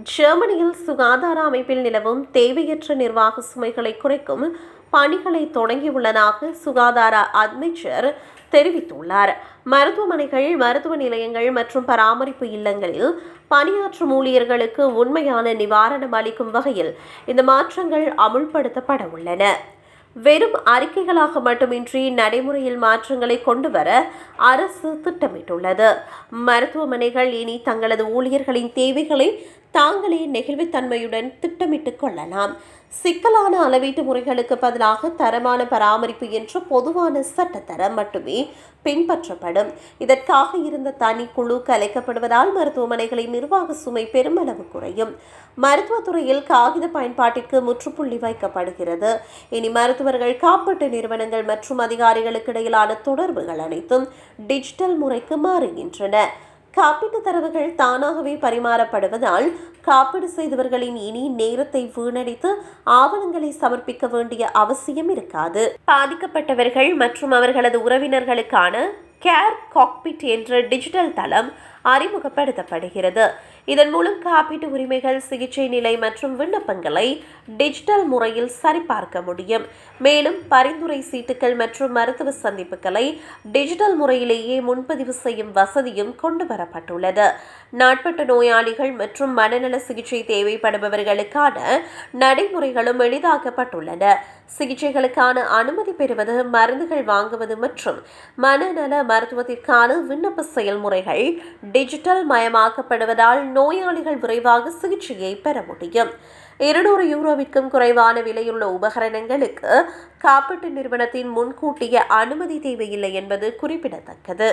ஜெர்மனியில் சுகாதார அமைப்பில் நிலவும் தேவையற்ற நிர்வாக சுமைகளை குறைக்கும் பணிகளை தொடங்கியுள்ளதாக சுகாதார அமைச்சர் தெரிவித்துள்ளார். மருத்துவமனைகள், மருத்துவ நிலையங்கள் மற்றும் பராமரிப்பு இல்லங்களில் பணியாற்றும் ஊழியர்களுக்கு உண்மையான நிவாரணம் அளிக்கும் வகையில் இந்த மாற்றங்கள் அமுல்படுத்தப்பட உள்ளன. வெறும் அறிக்கைகளாக மட்டுமின்றி நடைமுறையில் மாற்றங்களை கொண்டுவர அரசு திட்டமிட்டுள்ளது. மருத்துவமனைகள் இனி தங்களது ஊழியர்களின் தேவைகளை தாங்களே நெகிழ்வுத்தன்மையுடன் திட்டமிட்டுக் கொள்ளலாம். சிக்கலான அளவீட்டு முறைகளுக்கு பதிலாக தரமான பராமரிப்பு என்ற பொதுவான சட்டத்தரம் மட்டுமே பின்பற்றப்படும். இதற்காக இருந்த தனி குழு கலைக்கப்படுவதால் மருத்துவமனைகளின் நிர்வாக சுமை பெருமளவு குறையும். மருத்துவத்துறையில் காகித பயன்பாட்டிற்கு முற்றுப்புள்ளி வைக்கப்படுகிறது. இனி மருத்துவர்கள், காப்பீட்டு நிறுவனங்கள் மற்றும் அதிகாரிகளுக்கு இடையிலான தொடர்புகள் அனைத்தும் டிஜிட்டல் முறைக்கு மாறுகின்றன. காப்பீட்டு தரவுகள் தானாகவே பரிமாறப்படுவதால் காப்பீடு செய்தவர்களின் இனி நேரத்தை வீணடித்து ஆவணங்களை சமர்ப்பிக்க வேண்டிய அவசியம் இருக்காது. பாதிக்கப்பட்டவர்கள் மற்றும் அவர்களது உறவினர்களுக்கான கேர் காக்பிட் என்ற டிஜிட்டல் தளம் அறிமுகப்படுத்தப்படுகிறது. இதன் மூலம் காப்பீட்டு உரிமைகள், சிகிச்சை நிலை மற்றும் விண்ணப்பங்களை டிஜிட்டல் முறையில் சரிபார்க்க முடியும். மேலும் பரிந்துரை சீட்டுகள் மற்றும் மருத்துவ சந்திப்புகளை டிஜிட்டல் முறையிலேயே முன்பதிவு செய்யும் வசதியும் கொண்டு வரப்பட்டுள்ளது. நாட்பட்ட நோயாளிகள் மற்றும் மனநல சிகிச்சை தேவைப்படுபவர்களுக்கான நடைமுறைகளும் எளிதாக்கப்பட்டுள்ளன. சிகிச்சைகளுக்கான அனுமதி பெறுவது, மருந்துகள் வாங்குவது மற்றும் மனநல மருத்துவத்திற்கான விண்ணப்ப செயல்முறைகள் டிஜிட்டல் மயமாக்கப்படுவதால் நோயாளிகள் விரைவாக சிகிச்சையை பெற முடியும். 200 யூரோவிற்கும் குறைவான விலையுள்ள உபகரணங்களுக்கு காப்பீட்டு நிறுவனத்தின் முன்கூட்டிய அனுமதி தேவையில்லை என்பது குறிப்பிடத்தக்கது.